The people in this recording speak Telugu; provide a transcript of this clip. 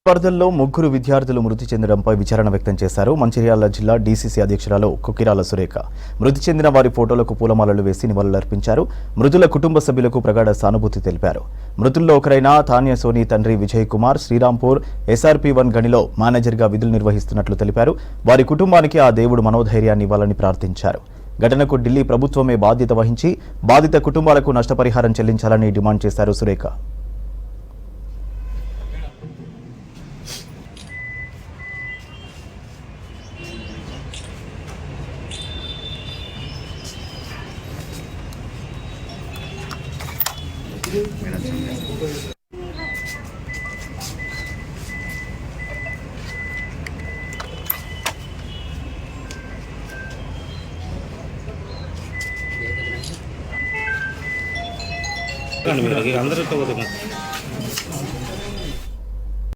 స్పర్ధల్లో ముగ్గురు విద్యార్థులు మృతి చెందడంపై విచారణ వ్యక్తం చేశారు మంచిర్యాల జిల్లా డీసీసీ అధ్యక్షురాలు కుకిరాల సురేఖ. మృతి చెందిన వారి ఫోటోలకు పూలమాలలు వేసి నివాళులర్పించారు. మృతుల కుటుంబ సభ్యులకు ప్రగాఢ సానుభూతి తెలిపారు. మృతుల్లో ఒకరైన తాన్య సోని తండ్రి విజయ్ కుమార్ శ్రీరాంపూర్ SRP1 గనిలో మేనేజర్గా విధులు నిర్వహిస్తున్నట్లు తెలిపారు. వారి కుటుంబానికి ఆ దేవుడు మనోధైర్యాన్ని ఇవ్వాలని ప్రార్థించారు. ఘటనకు ఢిల్లీ ప్రభుత్వమే బాధ్యత వహించి బాధిత కుటుంబాలకు నష్టపరిహారం చెల్లించాలని డిమాండ్ చేశారు సురేఖ. అందరూ